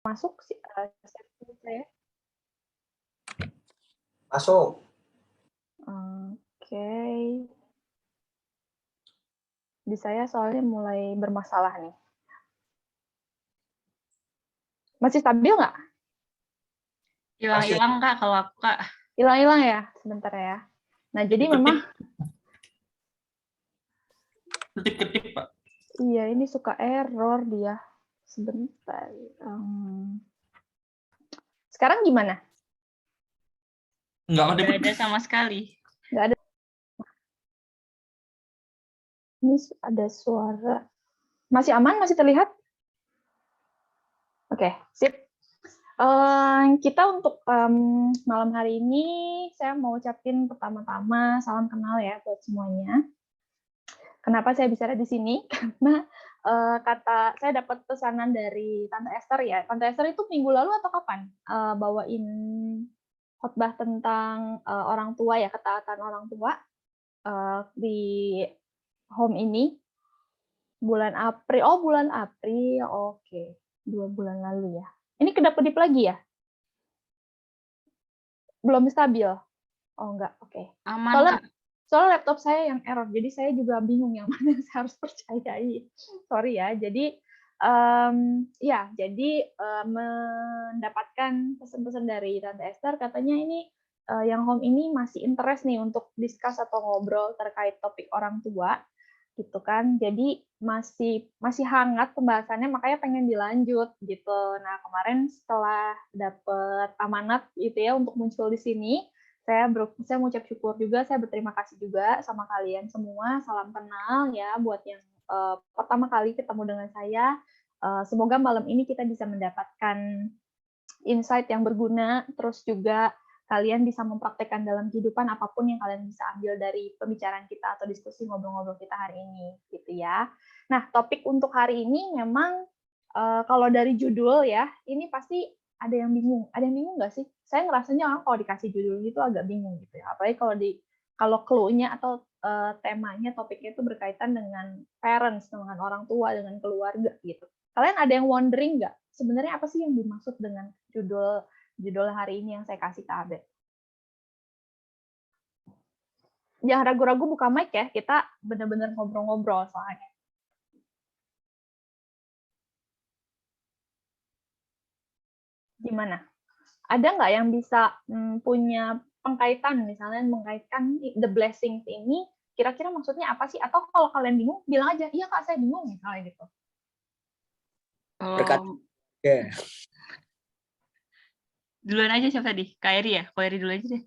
Masuk saya. Masuk. Oke. Di saya soalnya mulai bermasalah nih. Masih stabil nggak? Hilang-hilang Kak kalau aku Kak. Hilang-hilang ya, sebentar ya. Nah, jadi memang Ketip-ketip Pak. iya, ini suka error dia. Sebentar. Sekarang gimana? Nggak ada sama sekali. Nggak ada. Ini ada suara. Masih aman? Masih terlihat? Oke, sip. Kita untuk malam hari ini, saya mau ucapin pertama-tama salam kenal ya buat semuanya. Kenapa saya bicara di sini? Karena saya dapat pesanan dari Tante Esther ya. Tante Esther itu minggu lalu atau kapan bawain khotbah tentang orang tua ya, ketaatan orang tua di home ini bulan April. Oh, bulan April. Oke. 2 bulan lalu ya. Ini kedap-kedip lagi ya? Belum stabil? Oh, enggak. Oke. Aman, Soalnya laptop saya yang error, jadi saya juga bingung yang mana yang saya harus percayai. Sorry ya. Jadi mendapatkan pesan-pesan dari Tante Esther, katanya ini yang home ini masih interest nih untuk discuss atau ngobrol terkait topik orang tua, gitu kan. Jadi masih hangat pembahasannya, makanya pengen dilanjut gitu. Nah, kemarin setelah dapet amanat gitu ya untuk muncul di sini, saya mengucap syukur juga, saya berterima kasih juga sama kalian semua. Salam kenal ya buat yang pertama kali ketemu dengan saya. Semoga malam ini kita bisa mendapatkan insight yang berguna, terus juga kalian bisa mempraktekkan dalam kehidupan apapun yang kalian bisa ambil dari pembicaraan kita atau diskusi ngobrol-ngobrol kita hari ini, gitu ya. Nah, topik untuk hari ini memang kalau dari judul ya, ini pasti ada yang bingung. Ada yang bingung nggak sih? Saya ngerasanya orang kalau dikasih judul itu agak bingung gitu ya. Apalagi kalau clue-nya atau temanya, topiknya itu berkaitan dengan parents, dengan orang tua, dengan keluarga gitu. Kalian ada yang wondering nggak? Sebenarnya apa sih yang dimaksud dengan judul hari ini yang saya kasih ke Abe? Jangan ragu-ragu buka mic ya, kita benar-benar ngobrol-ngobrol soalnya. Gimana? Ada nggak yang bisa punya pengkaitan, misalnya mengkaitkan the blessings ini, kira-kira maksudnya apa sih? Atau kalau kalian bingung, bilang aja, iya Kak, saya bingung, misalnya gitu. Berkat. Ya. Duluan aja siapa tadi? Kak Eri ya? Kak Eri dulu aja deh.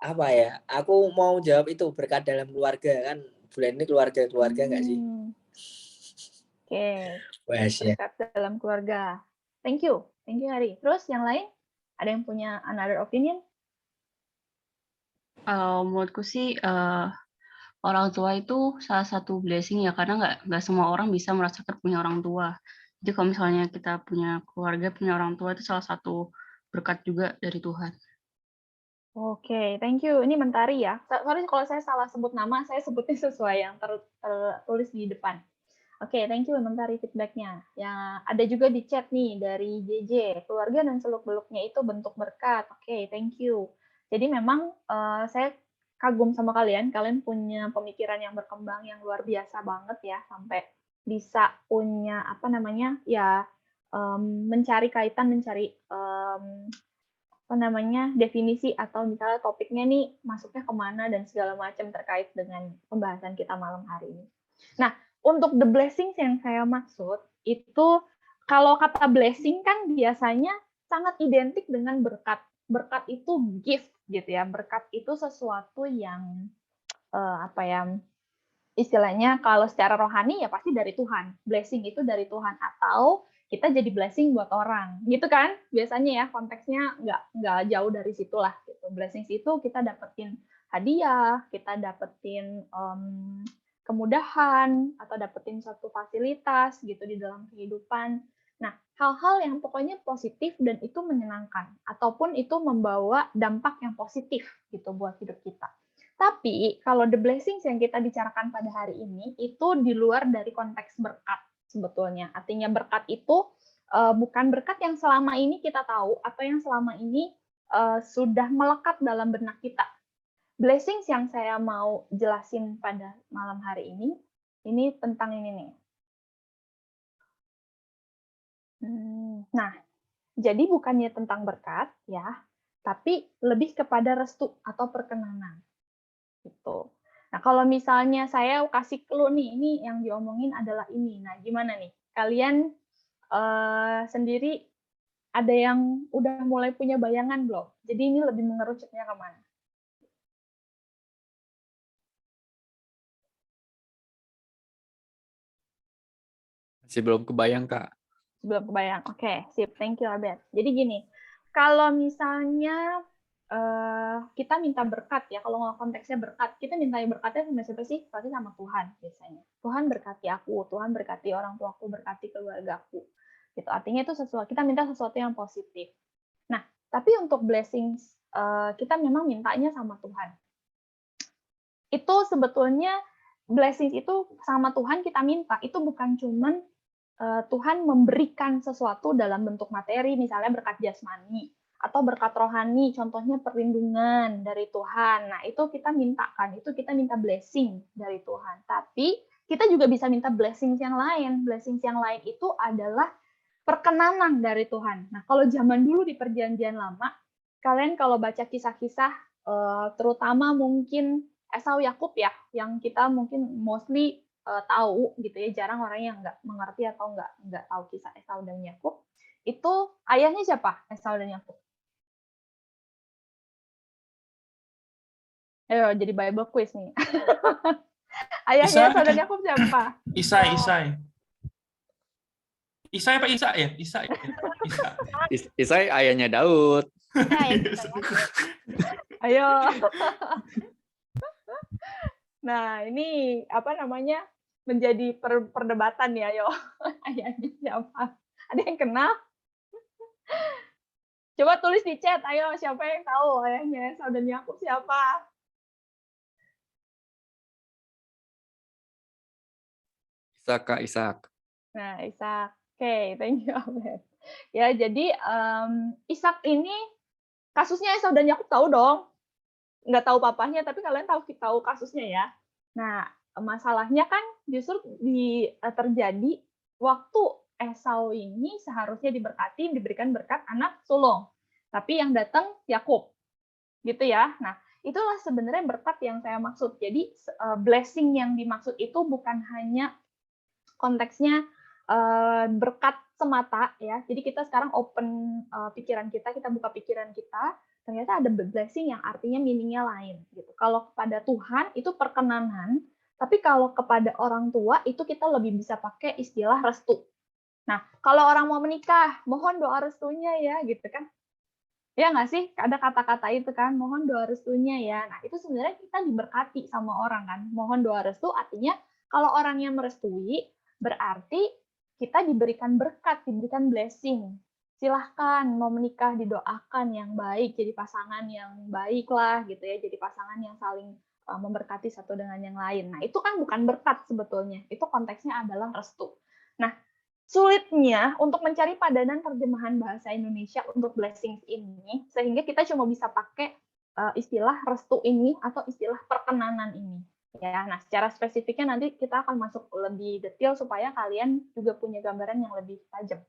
Apa ya? Aku mau jawab itu berkat dalam keluarga kan. Bulan ini keluarga nggak sih? Oke. Berkat dalam keluarga. Thank you Hari. Terus yang lain? Ada yang punya another opinion? Menurutku sih orang tua itu salah satu blessing ya, karena nggak semua orang bisa merasakan punya orang tua. Jadi kalau misalnya kita punya keluarga, punya orang tua itu salah satu berkat juga dari Tuhan. Oke, thank you. Ini Mentari ya. Sorry kalau saya salah sebut nama, saya sebutnya sesuai yang tertulis di depan. Oke, thank you Mentari feedback-nya. Yang ada juga di chat nih dari JJ, keluarga dan seluk-beluknya itu bentuk berkat. Oke, thank you. Jadi memang saya kagum sama kalian punya pemikiran yang berkembang yang luar biasa banget ya, sampai bisa punya mencari kaitan, mencari definisi atau misalnya topiknya nih masuknya kemana dan segala macam terkait dengan pembahasan kita malam hari ini. Nah, untuk the blessings yang saya maksud itu, kalau kata blessing kan biasanya sangat identik dengan berkat. Berkat itu gift gitu ya. Berkat itu sesuatu yang istilahnya kalau secara rohani ya pasti dari Tuhan. Blessing itu dari Tuhan, atau kita jadi blessing buat orang, gitu kan? Biasanya ya konteksnya nggak jauh dari situlah. Gitu. Blessings itu kita dapetin hadiah, kita dapetin kemudahan, atau dapetin suatu fasilitas gitu di dalam kehidupan. Nah, hal-hal yang pokoknya positif dan itu menyenangkan, ataupun itu membawa dampak yang positif gitu buat hidup kita. Tapi kalau the blessings yang kita bicarakan pada hari ini itu di luar dari konteks berkat sebetulnya. Artinya berkat itu bukan berkat yang selama ini kita tahu atau yang selama ini sudah melekat dalam benak kita. Blessings yang saya mau jelasin pada malam hari ini tentang ini nih. Nah, jadi bukannya tentang berkat ya, tapi lebih kepada restu atau perkenanan. Gitu. Nah, kalau misalnya saya kasih clue nih, ini yang diomongin adalah ini. Nah, gimana nih? Kalian sendiri ada yang udah mulai punya bayangan belum? Jadi ini lebih mengerucutnya kemana? Masih belum kebayang, Kak. Belum kebayang. Oke, sip. Thank you, Albert. Jadi gini, kalau misalnya kita minta berkat ya, kalau konteksnya berkat, kita minta berkatnya sama siapa sih? Pasti sama Tuhan biasanya. Tuhan berkati aku, Tuhan berkati orang tuaku, berkati keluargaku. Gitu. Artinya itu sesuatu, kita minta sesuatu yang positif. Nah, tapi untuk blessings kita memang mintanya sama Tuhan. Itu sebetulnya blessings itu sama Tuhan kita minta, itu bukan cuman Tuhan memberikan sesuatu dalam bentuk materi, misalnya berkat jasmani, atau berkat rohani, contohnya perlindungan dari Tuhan. Nah, itu kita mintakan, itu kita minta blessing dari Tuhan. Tapi kita juga bisa minta blessings yang lain. Blessings yang lain itu adalah perkenanan dari Tuhan. Nah, kalau zaman dulu di Perjanjian Lama, kalian kalau baca kisah-kisah, terutama mungkin Esau Yakub ya, yang kita mungkin mostly tahu gitu ya, jarang orang yang nggak mengerti atau nggak tahu kisah Esau dan Yakub. Itu ayahnya siapa? Esau dan Yakub. Ayo jadi Bible quiz nih. Ayahnya Esau dan Yakub siapa? Isai. Isai apa Isa ya? Isa. Isai ayahnya Daud. Ayo. Nah, ini apa namanya? Menjadi perdebatan ya, yo. Ayahnya siapa? Ada yang kenal? Coba tulis di chat, ayo siapa yang tahu ayahnya Esau dan Yakub siapa? Ishak. Nah, Ishak. Oke, thank you, Albert. Ya, jadi Ishak ini kasusnya Esau dan Yakub tahu dong. Nggak tahu papahnya, tapi kalian tahu kasusnya ya. Nah, masalahnya kan justru terjadi waktu Esau ini seharusnya diberkati, diberikan berkat anak sulung. Tapi yang datang Yakub. Gitu ya. Nah, itulah sebenarnya berkat yang saya maksud. Jadi, blessing yang dimaksud itu bukan hanya konteksnya berkat semata ya. Jadi kita sekarang open pikiran kita buka pikiran kita, ternyata ada blessing yang artinya meaning-nya lain gitu. Kalau kepada Tuhan itu perkenanan, tapi kalau kepada orang tua itu kita lebih bisa pakai istilah restu. Nah, kalau orang mau menikah, mohon doa restunya ya gitu kan. Ya nggak sih? Ada kata-kata itu kan, mohon doa restunya ya. Nah, itu sebenarnya kita diberkati sama orang kan. Mohon doa restu artinya kalau orang yang merestui berarti kita diberikan berkat, diberikan blessing. Silahkan mau menikah didoakan yang baik, jadi pasangan yang baik lah gitu ya, jadi pasangan yang saling memberkati satu dengan yang lain. Nah, itu kan bukan berkat sebetulnya, itu konteksnya adalah restu. Nah, sulitnya untuk mencari padanan terjemahan bahasa Indonesia untuk blessings ini, sehingga kita cuma bisa pakai istilah restu ini atau istilah perkenanan ini. Ya, nah secara spesifiknya nanti kita akan masuk lebih detail supaya kalian juga punya gambaran yang lebih tajam.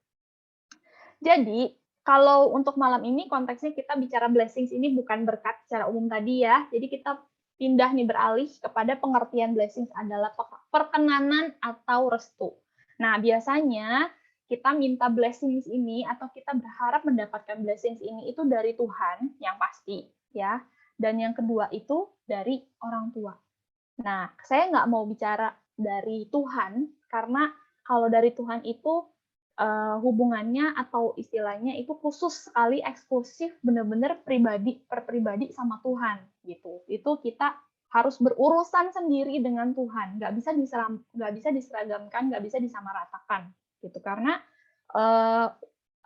Jadi, kalau untuk malam ini konteksnya kita bicara blessings ini bukan berkat secara umum tadi ya. Jadi kita pindah nih beralih kepada pengertian blessings adalah perkenanan atau restu. Nah, biasanya kita minta blessings ini atau kita berharap mendapatkan blessings ini itu dari Tuhan yang pasti ya. Dan yang kedua itu dari orang tua. Nah, saya nggak mau bicara dari Tuhan, karena kalau dari Tuhan itu hubungannya atau istilahnya itu khusus sekali, eksklusif, benar-benar pribadi per pribadi sama Tuhan gitu. Itu kita harus berurusan sendiri dengan Tuhan, nggak bisa diseragamkan, nggak bisa disamaratakan gitu. Karena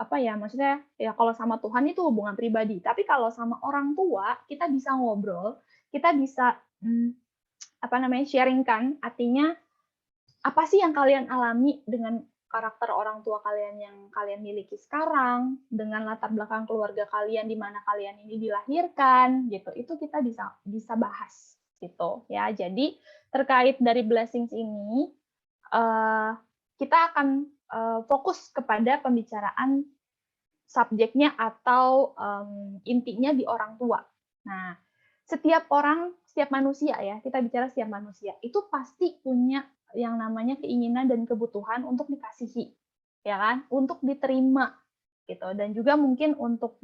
apa ya, maksudnya ya kalau sama Tuhan itu hubungan pribadi, tapi kalau sama orang tua kita bisa ngobrol, kita bisa sharingkan, artinya apa sih yang kalian alami dengan karakter orang tua kalian yang kalian miliki sekarang, dengan latar belakang keluarga kalian di mana kalian ini dilahirkan, gitu. Itu kita bisa bahas, gitu ya. Jadi terkait dari blessings ini, kita akan fokus kepada pembicaraan subjeknya atau intinya di orang tua. Nah, setiap manusia ya, kita bicara setiap manusia, itu pasti punya yang namanya keinginan dan kebutuhan untuk dikasihi, ya kan? Untuk diterima, gitu. Dan juga mungkin untuk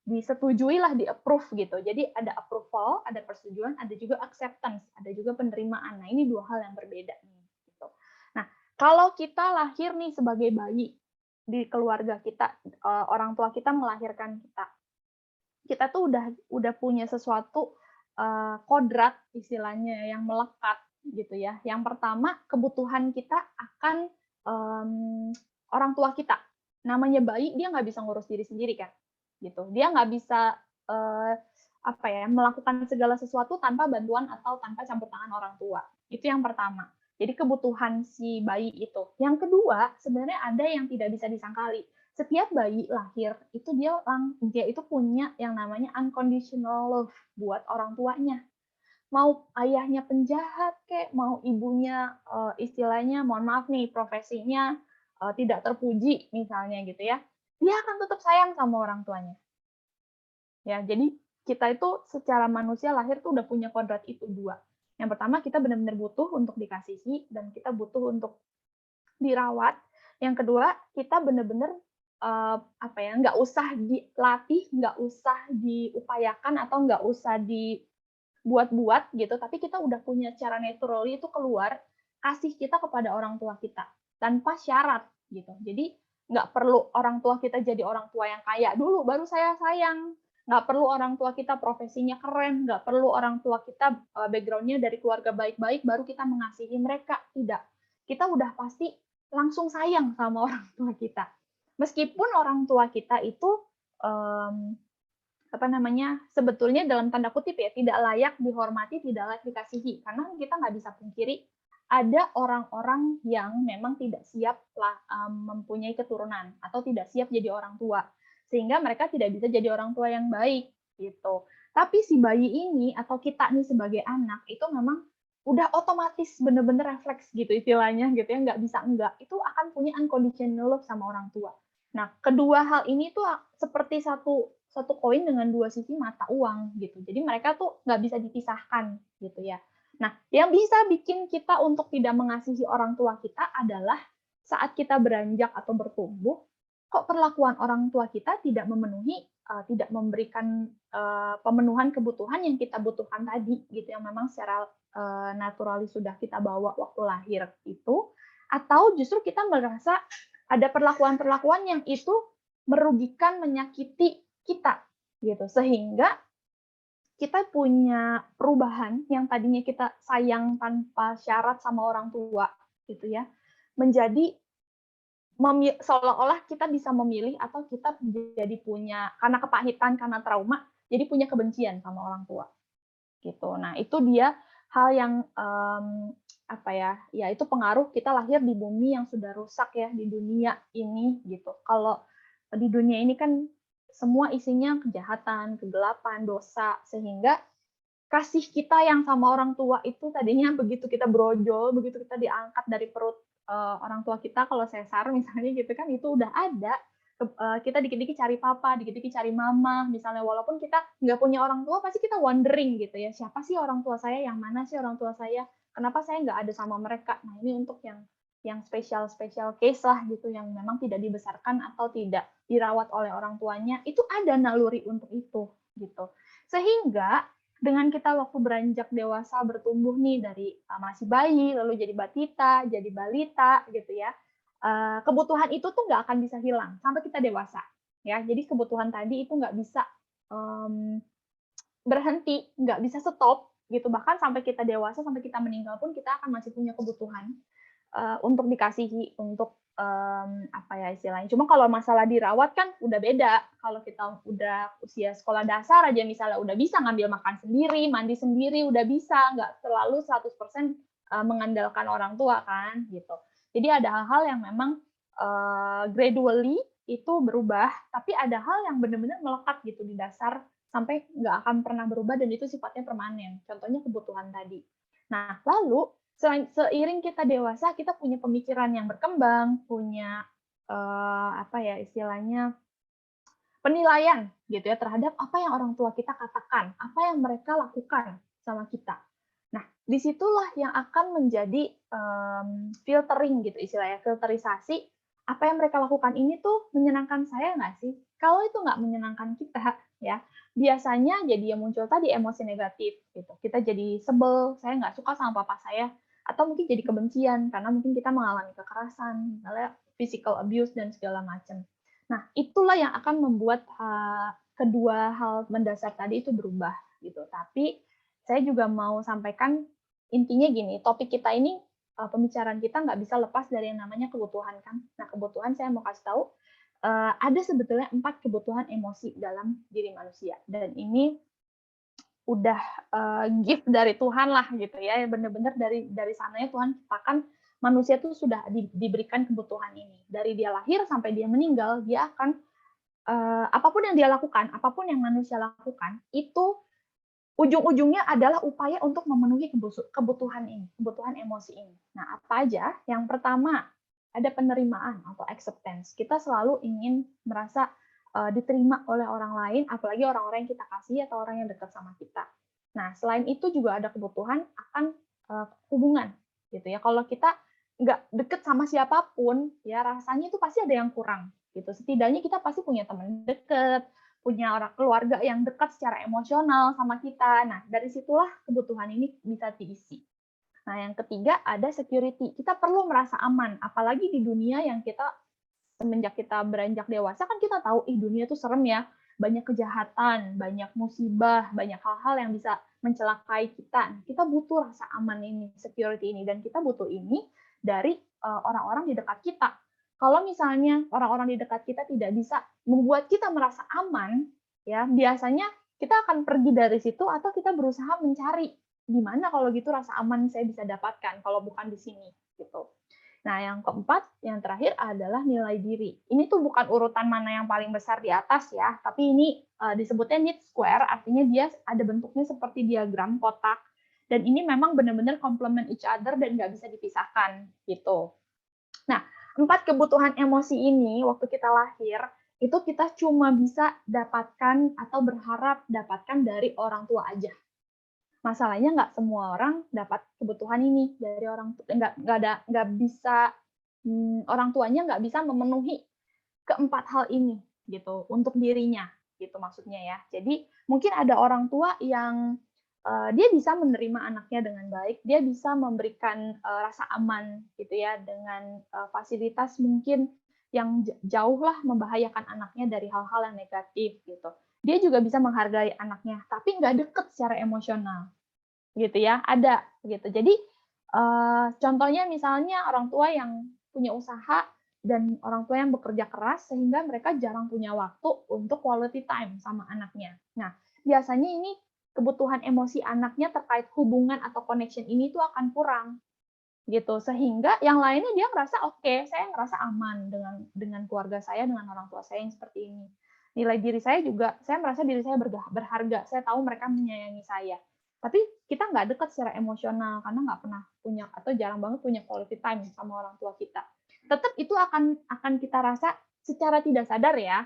disetujui lah, di-approve gitu. Jadi ada approval, ada persetujuan, ada juga acceptance, ada juga penerimaan. Nah, ini dua hal yang berbeda nih, gitu. Nah, kalau kita lahir nih sebagai bayi di keluarga kita, orang tua kita melahirkan kita tuh udah punya sesuatu kodrat istilahnya yang melekat gitu ya. Yang pertama, kebutuhan kita akan orang tua kita. Namanya bayi, dia nggak bisa ngurus diri sendiri kan, gitu. Dia nggak bisa melakukan segala sesuatu tanpa bantuan atau tanpa campur tangan orang tua. Itu yang pertama. Jadi kebutuhan si bayi itu. Yang kedua, sebenarnya ada yang tidak bisa disangkali. Setiap bayi lahir itu dia itu punya yang namanya unconditional love buat orang tuanya. Mau ayahnya penjahat kek, mau ibunya istilahnya, mohon maaf nih, profesinya tidak terpuji misalnya gitu ya. Dia akan tetap sayang sama orang tuanya. Ya, jadi kita itu secara manusia lahir tuh udah punya kodrat itu dua. Yang pertama, kita benar-benar butuh untuk dikasihi dan kita butuh untuk dirawat. Yang kedua, kita benar-benar nggak usah dilatih, nggak usah diupayakan atau nggak usah dibuat-buat gitu, tapi kita udah punya cara naturally itu keluar kasih kita kepada orang tua kita tanpa syarat gitu. Jadi nggak perlu orang tua kita jadi orang tua yang kaya dulu baru saya sayang, nggak perlu orang tua kita profesinya keren, nggak perlu orang tua kita background-nya dari keluarga baik-baik baru kita mengasihi mereka. Tidak, kita udah pasti langsung sayang sama orang tua kita. Meskipun orang tua kita itu sebetulnya dalam tanda kutip ya tidak layak dihormati, tidak layak dikasihi, karena kita nggak bisa pungkiri ada orang-orang yang memang tidak siap mempunyai keturunan atau tidak siap jadi orang tua, sehingga mereka tidak bisa jadi orang tua yang baik gitu. Tapi si bayi ini atau kita nih sebagai anak itu memang udah otomatis bener-bener refleks gitu istilahnya gitu ya, nggak bisa enggak, itu akan punya unconditional love sama orang tua. Nah, kedua hal ini tuh seperti satu koin dengan dua sisi mata uang gitu. Jadi mereka tuh nggak bisa dipisahkan gitu ya. Nah, yang bisa bikin kita untuk tidak mengasihi orang tua kita adalah saat kita beranjak atau bertumbuh, kok perlakuan orang tua kita tidak memenuhi, tidak memberikan pemenuhan kebutuhan yang kita butuhkan tadi gitu, yang memang secara naturalis sudah kita bawa waktu lahir itu, atau justru kita merasa ada perlakuan-perlakuan yang itu merugikan, menyakiti kita, gitu. Sehingga kita punya perubahan yang tadinya kita sayang tanpa syarat sama orang tua, gitu ya, menjadi seolah-olah kita bisa memilih atau kita jadi punya, karena kepahitan, karena trauma, jadi punya kebencian sama orang tua, gitu. Nah, itu dia hal yang itu pengaruh kita lahir di bumi yang sudah rusak ya, di dunia ini gitu. Kalau di dunia ini kan semua isinya kejahatan, kegelapan, dosa, sehingga kasih kita yang sama orang tua itu tadinya begitu kita brojol, begitu kita diangkat dari perut orang tua kita, kalau sesar misalnya gitu kan, itu udah ada. Kita dikit-dikit cari papa, dikit-dikit cari mama, misalnya walaupun kita nggak punya orang tua, pasti kita wondering gitu ya, siapa sih orang tua saya, yang mana sih orang tua saya, kenapa saya nggak ada sama mereka. Nah, ini untuk yang special case lah gitu, yang memang tidak dibesarkan atau tidak dirawat oleh orang tuanya, itu ada naluri untuk itu gitu. Sehingga dengan kita waktu beranjak dewasa, bertumbuh nih dari masih bayi, lalu jadi batita, jadi balita gitu ya, kebutuhan itu tuh nggak akan bisa hilang sampai kita dewasa ya. Jadi kebutuhan tadi itu nggak bisa berhenti, nggak bisa stop gitu. Bahkan sampai kita dewasa, sampai kita meninggal pun kita akan masih punya kebutuhan untuk dikasihi, untuk istilahnya. Cuma kalau masalah dirawat kan udah beda. Kalau kita udah usia sekolah dasar aja misalnya udah bisa ngambil makan sendiri, mandi sendiri udah bisa, nggak selalu 100% mengandalkan orang tua kan gitu. Jadi ada hal-hal yang memang gradually itu berubah, tapi ada hal yang benar-benar melekat gitu di dasar sampai nggak akan pernah berubah dan itu sifatnya permanen. Contohnya kebutuhan tadi. Nah, lalu seiring kita dewasa, kita punya pemikiran yang berkembang, punya apa ya istilahnya penilaian gitu ya terhadap apa yang orang tua kita katakan, apa yang mereka lakukan sama kita. Nah, disitulah yang akan menjadi filtering gitu istilahnya, filterisasi apa yang mereka lakukan ini tuh menyenangkan saya nggak sih? Kalau itu nggak menyenangkan kita, ya biasanya jadi yang muncul tadi emosi negatif gitu. Kita jadi sebel, saya nggak suka sama papa saya, atau mungkin jadi kebencian karena mungkin kita mengalami kekerasan, misalnya physical abuse dan segala macam. Nah, itulah yang akan membuat kedua hal mendasar tadi itu berubah gitu. Tapi saya juga mau sampaikan intinya gini, topik kita ini pembicaraan kita nggak bisa lepas dari yang namanya kebutuhan kan. Nah, kebutuhan saya mau kasih tahu ada sebetulnya 4 kebutuhan emosi dalam diri manusia dan ini udah gift dari Tuhan lah gitu ya, benar-benar dari sananya Tuhan ciptakan manusia tuh sudah diberikan kebutuhan ini. Dari dia lahir sampai dia meninggal, dia akan apapun yang dia lakukan, apapun yang manusia lakukan, itu ujung-ujungnya adalah upaya untuk memenuhi kebutuhan ini, kebutuhan emosi ini. Nah, apa aja? Yang pertama, ada penerimaan atau acceptance. Kita selalu ingin merasa diterima oleh orang lain, apalagi orang-orang yang kita kasih atau orang yang dekat sama kita. Nah, selain itu juga ada kebutuhan akan hubungan, gitu ya. Kalau kita nggak deket sama siapapun, ya rasanya itu pasti ada yang kurang, gitu. Setidaknya kita pasti punya teman deket, punya orang keluarga yang dekat secara emosional sama kita. Nah, dari situlah kebutuhan ini bisa diisi. Nah, yang ketiga ada security. Kita perlu merasa aman, apalagi di dunia yang kita semenjak kita beranjak dewasa kan kita tahu dunia itu serem ya. Banyak kejahatan, banyak musibah, banyak hal-hal yang bisa mencelakai kita. Kita butuh rasa aman ini, security ini dan kita butuh ini dari orang-orang di dekat kita. Kalau misalnya orang-orang di dekat kita tidak bisa membuat kita merasa aman, ya biasanya kita akan pergi dari situ atau kita berusaha mencari di mana kalau gitu rasa aman saya bisa dapatkan kalau bukan di sini gitu. Nah, yang keempat, yang terakhir adalah nilai diri. Ini tuh bukan urutan mana yang paling besar di atas ya, tapi ini disebutnya need square, artinya dia ada bentuknya seperti diagram kotak. Dan ini memang benar-benar complement each other dan nggak bisa dipisahkan gitu. Nah, 4 kebutuhan emosi ini waktu kita lahir itu kita cuma bisa dapatkan atau berharap dapatkan dari orang tua aja. Masalahnya nggak semua orang dapat kebutuhan ini dari orang tua, nggak bisa orang tuanya nggak bisa memenuhi keempat hal ini gitu untuk dirinya gitu maksudnya ya. Jadi mungkin ada orang tua yang dia bisa menerima anaknya dengan baik, dia bisa memberikan rasa aman gitu ya dengan fasilitas mungkin yang jauh lah membahayakan anaknya dari hal-hal yang negatif gitu. Dia juga bisa menghargai anaknya, tapi nggak deket secara emosional gitu ya, ada gitu. Jadi contohnya misalnya orang tua yang punya usaha dan orang tua yang bekerja keras sehingga mereka jarang punya waktu untuk quality time sama anaknya. Nah, biasanya ini kebutuhan emosi anaknya terkait hubungan atau connection ini tuh akan kurang gitu sehingga yang lainnya dia ngerasa oke, saya ngerasa aman dengan keluarga saya, dengan orang tua saya yang seperti ini. Nilai diri saya juga, saya merasa diri saya berharga, saya tahu mereka menyayangi saya. Tapi kita nggak dekat secara emosional karena nggak pernah punya atau jarang banget punya quality time sama orang tua kita. Tetap itu akan kita rasa secara tidak sadar ya,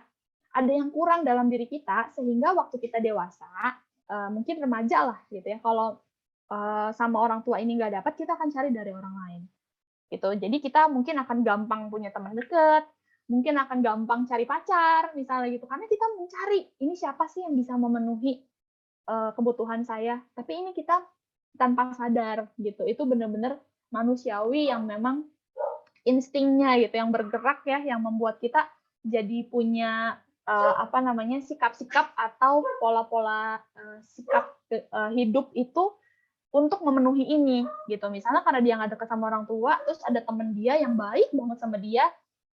ada yang kurang dalam diri kita sehingga waktu kita dewasa, mungkin remaja lah gitu ya, kalau sama orang tua ini nggak dapat, kita akan cari dari orang lain. Gitu. Jadi kita mungkin akan gampang punya teman dekat, mungkin akan gampang cari pacar, misalnya gitu. Karena kita mencari, ini siapa sih yang bisa memenuhi kebutuhan saya. Tapi ini kita tanpa sadar gitu. Itu benar-benar manusiawi yang memang instingnya gitu, yang bergerak ya, yang membuat kita jadi punya sikap-sikap atau pola-pola sikap hidup itu untuk memenuhi ini gitu. Misalnya karena dia nggak dekat sama orang tua, terus ada temen dia yang baik banget sama dia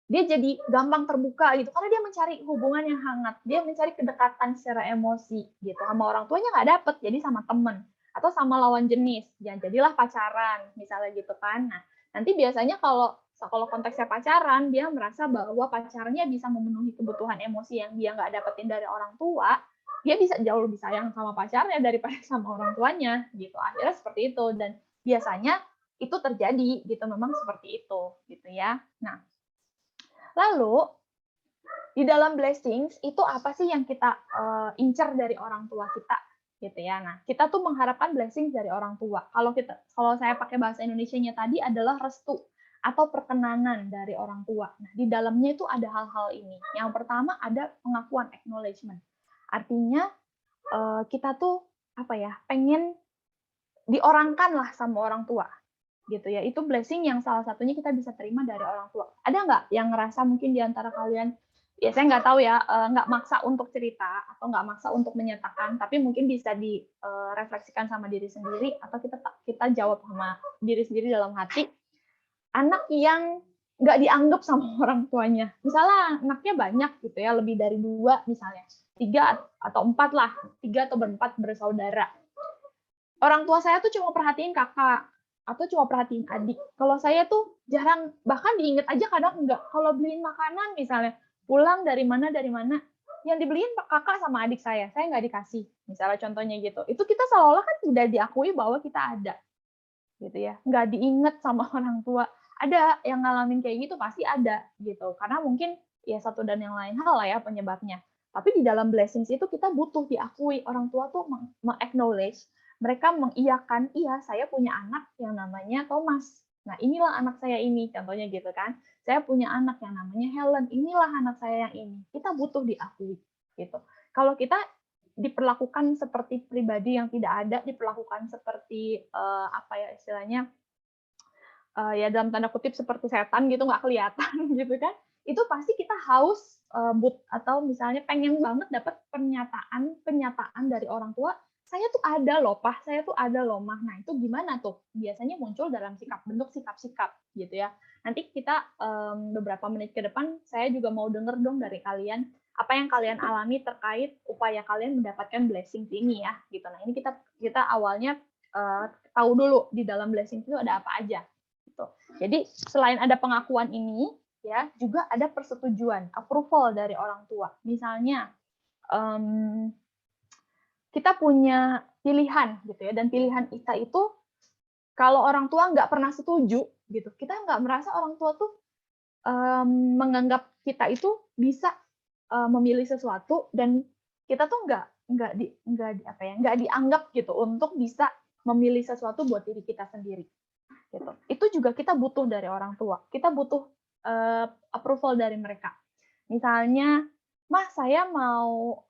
jadi gampang terbuka gitu karena dia mencari hubungan yang hangat, dia mencari kedekatan secara emosi gitu. Sama orang tuanya nggak dapet, jadi sama temen atau sama lawan jenis, jadilah pacaran misalnya gitu kan. Nah, nanti biasanya kalau Kalau konteksnya pacaran, dia merasa bahwa pacarnya bisa memenuhi kebutuhan emosi yang dia nggak dapetin dari orang tua, dia bisa jauh lebih sayang sama pacarnya daripada sama orang tuanya, gitu. Akhirnya seperti itu, dan biasanya itu terjadi, gitu. Memang seperti itu, gitu ya. Nah, lalu di dalam blessings itu apa sih yang kita incer dari orang tua kita, gitu ya. Nah, kita tuh mengharapkan blessings dari orang tua. Kalau saya pakai bahasa Indonesianya tadi adalah restu atau perkenanan dari orang tua. Nah, di dalamnya itu ada hal-hal ini. Yang pertama ada pengakuan, acknowledgement. Artinya kita tuh pengen diorangkan lah sama orang tua, gitu ya. Itu blessing yang salah satunya kita bisa terima dari orang tua. Ada nggak yang ngerasa mungkin di antara kalian, ya saya nggak tahu ya, nggak maksa untuk cerita atau nggak maksa untuk menyatakan, tapi mungkin bisa direfleksikan sama diri sendiri atau kita jawab sama diri sendiri dalam hati. Anak yang nggak dianggap sama orang tuanya. Misalnya anaknya banyak gitu ya, lebih dari 2 misalnya. 3 atau 4 lah, 3 atau 4 bersaudara. Orang tua saya tuh cuma perhatiin kakak, atau cuma perhatiin adik. Kalau saya tuh jarang, bahkan diinget aja kadang enggak. Kalau beliin makanan misalnya, pulang dari mana, yang dibeliin kakak sama adik saya nggak dikasih. Misalnya contohnya gitu. Itu kita seolah-olah kan tidak diakui bahwa kita ada. Gitu ya, nggak diinget sama orang tua. Ada yang ngalamin kayak gitu, pasti ada gitu, karena mungkin ya satu dan yang lain hal lah ya penyebabnya. Tapi di dalam blessings itu kita butuh diakui. Orang tua tuh acknowledge, mereka mengiyakan, iya saya punya anak yang namanya Thomas, nah inilah anak saya ini, contohnya gitu kan. Saya punya anak yang namanya Helen, inilah anak saya yang ini. Kita butuh diakui gitu. Kalau kita diperlakukan seperti pribadi yang tidak ada, diperlakukan seperti istilahnya ya dalam tanda kutip seperti setan gitu, nggak kelihatan gitu kan, itu pasti kita haus atau misalnya pengen banget dapat pernyataan dari orang tua, saya tuh ada loh Pak, saya tuh ada loh Mah. Nah itu gimana tuh? Biasanya muncul dalam bentuk sikap-sikap gitu ya. Nanti kita beberapa menit ke depan saya juga mau denger dong dari kalian, apa yang kalian alami terkait upaya kalian mendapatkan blessing ini ya gitu. Nah ini kita awalnya tahu dulu di dalam blessing itu ada apa aja gitu. Jadi selain ada pengakuan ini ya, juga ada persetujuan, approval dari orang tua. Misalnya kita punya pilihan gitu ya, dan pilihan kita itu kalau orang tua nggak pernah setuju gitu, kita nggak merasa orang tua tuh menganggap kita itu bisa memilih sesuatu, dan kita tuh nggak dianggap gitu untuk bisa memilih sesuatu buat diri kita sendiri gitu. Itu juga kita butuh dari orang tua, kita butuh approval dari mereka. Misalnya, Mah saya mau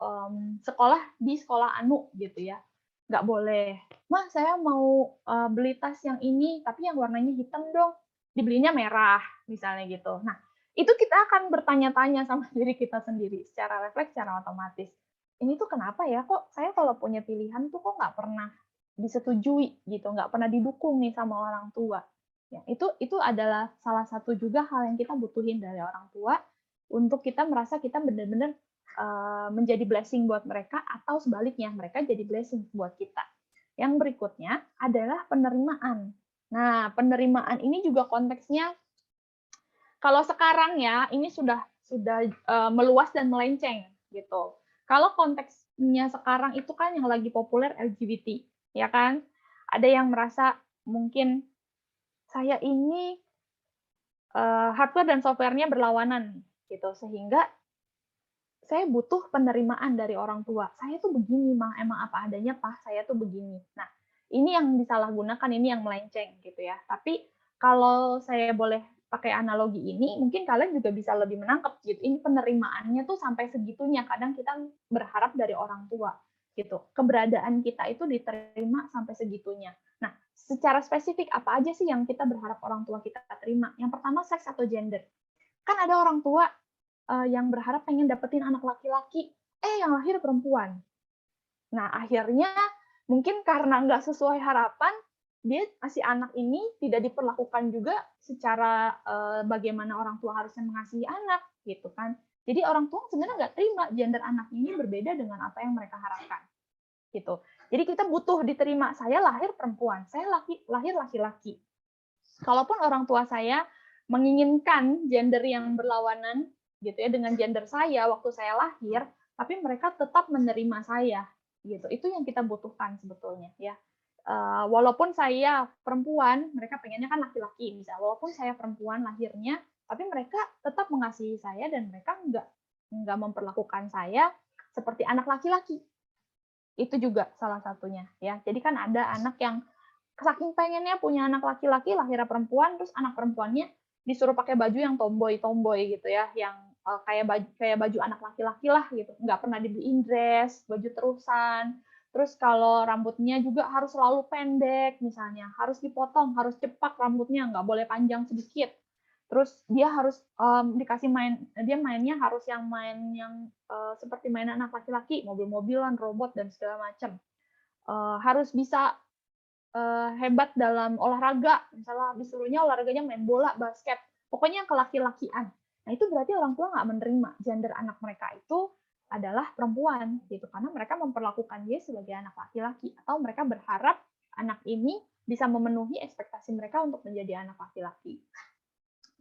sekolah di sekolah anu gitu ya, nggak boleh. Mah saya mau beli tas yang ini tapi yang warnanya hitam dong, dibelinya merah misalnya gitu. Nah itu kita akan bertanya-tanya sama diri kita sendiri secara refleks, secara otomatis. Ini tuh kenapa ya, kok saya kalau punya pilihan tuh kok nggak pernah disetujui gitu, nggak pernah didukung nih sama orang tua. Ya, itu adalah salah satu juga hal yang kita butuhin dari orang tua untuk kita merasa kita benar-benar menjadi blessing buat mereka, atau sebaliknya mereka jadi blessing buat kita. Yang berikutnya adalah penerimaan. Nah, penerimaan ini juga konteksnya kalau sekarang ya, ini sudah meluas dan melenceng gitu. Kalau konteksnya sekarang itu kan yang lagi populer LGBT, ya kan? Ada yang merasa mungkin saya ini hardware dan software-nya berlawanan gitu, sehingga saya butuh penerimaan dari orang tua. Saya tuh begini, Mah, emang apa adanya, Pak, saya tuh begini. Nah, ini yang disalahgunakan, ini yang melenceng gitu ya. Tapi kalau saya boleh pakai analogi ini, mungkin kalian juga bisa lebih menangkap gitu. Ini penerimaannya tuh sampai segitunya. Kadang kita berharap dari orang tua gitu. Keberadaan kita itu diterima sampai segitunya. Nah, secara spesifik apa aja sih yang kita berharap orang tua kita terima? Yang pertama, seks atau gender. Kan ada orang tua yang berharap pengen dapetin anak laki-laki, yang lahir perempuan. Nah, akhirnya mungkin karena nggak sesuai harapan, dia si anak ini tidak diperlakukan juga secara bagaimana orang tua harusnya mengasihi anak, gitu kan. Jadi orang tua sebenarnya nggak terima gender anak ini berbeda dengan apa yang mereka harapkan, gitu. Jadi kita butuh diterima, saya lahir perempuan, saya lahir laki-laki. Kalaupun orang tua saya menginginkan gender yang berlawanan gitu ya dengan gender saya waktu saya lahir, tapi mereka tetap menerima saya gitu. Itu yang kita butuhkan sebetulnya ya. Walaupun saya perempuan, mereka pengennya kan laki-laki bisa. Walaupun saya perempuan lahirnya, tapi mereka tetap mengasihi saya dan mereka nggak memperlakukan saya seperti anak laki-laki. Itu juga salah satunya ya. Jadi kan ada anak yang saking pengennya punya anak laki-laki, lahirnya perempuan, terus anak perempuannya disuruh pakai baju yang tomboy gitu ya, yang kayak baju anak laki-laki lah gitu, nggak pernah dibeliin dress, baju terusan. Terus kalau rambutnya juga harus selalu pendek misalnya, harus dipotong, harus cepak rambutnya, nggak boleh panjang sedikit. Terus dia harus dikasih dia mainnya harus yang seperti mainan anak laki-laki, mobil-mobilan, robot dan segala macam. Harus bisa hebat dalam olahraga, misalnya disuruhnya olahraganya main bola, basket, pokoknya yang kelaki-lakian. Nah itu berarti orang tua nggak menerima gender anak mereka itu adalah perempuan gitu, karena mereka memperlakukan dia sebagai anak laki-laki, atau mereka berharap anak ini bisa memenuhi ekspektasi mereka untuk menjadi anak laki-laki.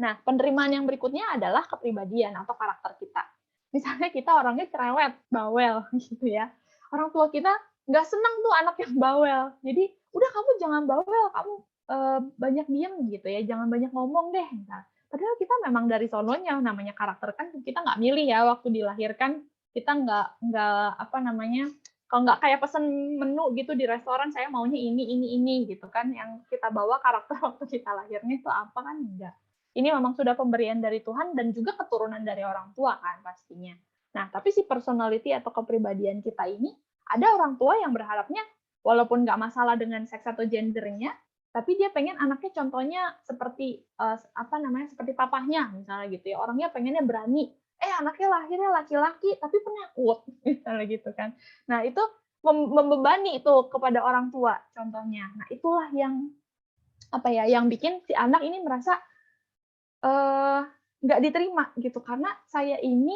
Nah, penerimaan yang berikutnya adalah kepribadian atau karakter kita. Misalnya kita orangnya cerewet, bawel gitu ya. Orang tua kita nggak senang tuh anak yang bawel. Jadi, udah kamu jangan bawel, kamu banyak diem gitu ya, jangan banyak ngomong deh. Nah, padahal kita memang dari sononya, namanya karakter kan kita nggak milih ya waktu dilahirkan. Kita nggak kalau nggak kayak pesen menu gitu di restoran, saya maunya ini gitu kan, yang kita bawa karakter waktu kita lahirnya itu apa kan enggak. Ini memang sudah pemberian dari Tuhan dan juga keturunan dari orang tua kan pastinya. Nah, tapi si personality atau kepribadian kita ini, ada orang tua yang berharapnya walaupun nggak masalah dengan seks atau gendernya, tapi dia pengen anaknya contohnya seperti seperti papahnya misalnya gitu ya. Orangnya pengennya berani. Anaknya lahirnya laki-laki tapi penakut misalnya gitu kan. Nah, itu membebani itu kepada orang tua contohnya. Nah, itulah yang yang bikin si anak ini merasa nggak diterima gitu, karena saya ini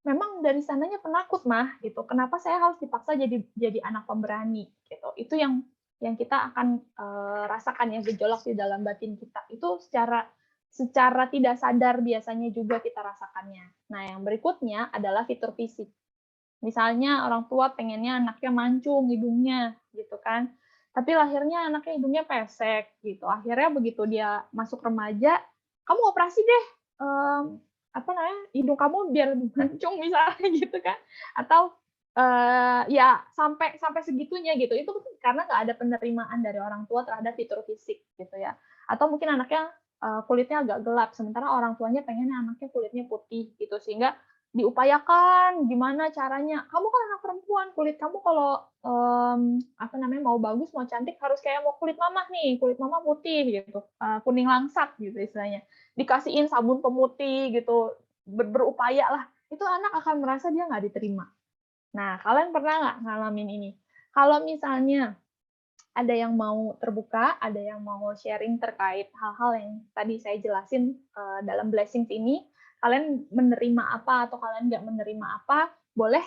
memang dari sananya penakut mah gitu, kenapa saya harus dipaksa jadi anak pemberani gitu. Itu yang kita akan rasakan ya, gejolak di dalam batin kita itu secara tidak sadar biasanya juga kita rasakannya. Nah, yang berikutnya adalah fitur fisik. Misalnya orang tua pengennya anaknya mancung hidungnya gitu kan, tapi lahirnya anaknya hidungnya pesek gitu. Akhirnya begitu dia masuk remaja, kamu operasi deh hidung kamu biar mancung misalnya gitu kan, atau ya sampai segitunya gitu. Itu karena nggak ada penerimaan dari orang tua terhadap fitur fisik gitu ya. Atau mungkin anaknya kulitnya agak gelap, sementara orang tuanya pengennya anaknya kulitnya putih gitu, sehingga diupayakan gimana caranya, kamu kan anak perempuan, kulit kamu kalau mau bagus, mau cantik harus kayak mau kulit mama nih, kulit mama putih gitu, kuning langsat gitu istilahnya, dikasihin sabun pemutih gitu, berupaya lah, itu anak akan merasa dia nggak diterima. Nah, kalian pernah nggak ngalamin ini? Kalau misalnya ada yang mau terbuka, ada yang mau sharing terkait hal-hal yang tadi saya jelasin dalam Blessings ini, kalian menerima apa atau kalian nggak menerima apa, boleh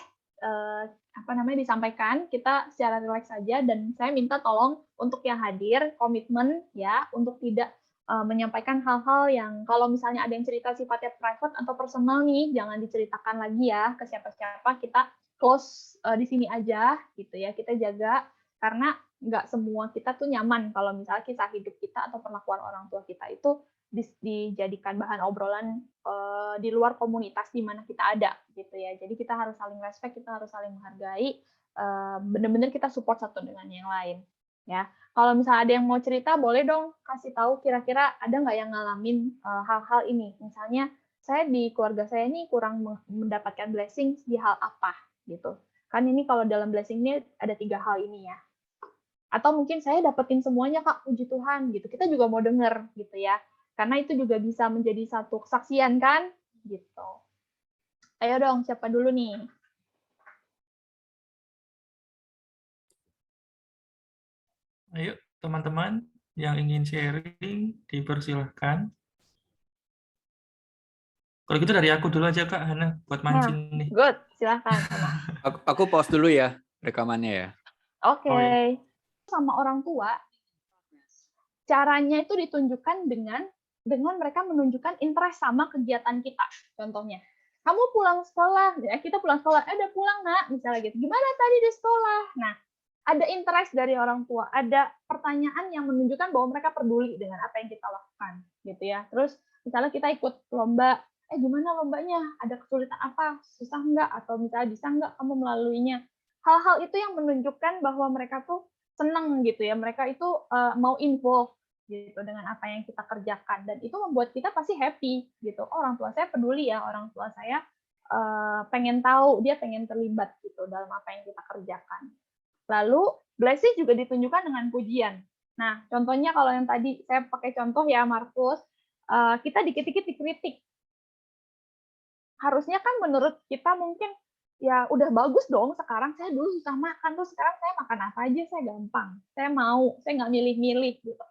disampaikan, kita secara rileks saja, dan saya minta tolong untuk yang hadir komitmen ya untuk tidak menyampaikan hal-hal yang kalau misalnya ada yang cerita sifatnya private atau personal nih, jangan diceritakan lagi ya ke siapa-siapa, kita close di sini aja gitu ya, kita jaga, karena nggak semua kita tuh nyaman kalau misalnya kisah hidup kita atau perlakuan orang tua kita itu dijadikan bahan obrolan di luar komunitas di mana kita ada gitu ya. Jadi kita harus saling respect, kita harus saling menghargai, benar-benar kita support satu dengan yang lain ya. Kalau misalnya ada yang mau cerita, boleh dong kasih tahu kira-kira ada nggak yang ngalamin hal-hal ini. Misalnya saya di keluarga saya ini kurang mendapatkan blessing di hal apa gitu. Kan ini kalau dalam blessing ini ada 3 hal ini ya. Atau mungkin saya dapetin semuanya Kak, puji Tuhan gitu. Kita juga mau denger gitu ya. Karena itu juga bisa menjadi satu kesaksian kan gitu. Ayo dong, siapa dulu nih? Ayo teman-teman yang ingin sharing dipersilahkan. Kalau gitu dari aku dulu aja Kak Hana buat mancing nih. Good, silahkan. Aku pause dulu ya rekamannya ya. Oke. Sama orang tua, caranya itu ditunjukkan dengan dengan mereka menunjukkan interest sama kegiatan kita. Contohnya, kamu pulang sekolah, ya kita pulang sekolah, udah pulang nak, misalnya gitu. Gimana tadi di sekolah? Nah, ada interest dari orang tua, ada pertanyaan yang menunjukkan bahwa mereka peduli dengan apa yang kita lakukan, gitu ya. Terus misalnya kita ikut lomba, gimana lombanya? Ada kesulitan apa? Susah nggak? Atau misalnya bisa nggak kamu melaluinya? Hal-hal itu yang menunjukkan bahwa mereka tuh senang gitu ya, mereka itu mau involve gitu dengan apa yang kita kerjakan, dan itu membuat kita pasti happy gitu. Oh, orang tua saya peduli ya, orang tua saya pengen tahu, dia pengen terlibat gitu dalam apa yang kita kerjakan. Lalu blessing juga ditunjukkan dengan pujian. Nah, contohnya kalau yang tadi saya pakai contoh ya, Markus, kita dikit-dikit dikritik. Harusnya kan menurut kita mungkin ya udah bagus dong, sekarang saya dulu susah makan, terus sekarang saya makan apa aja saya gampang. Saya mau, saya nggak milih-milih gitu.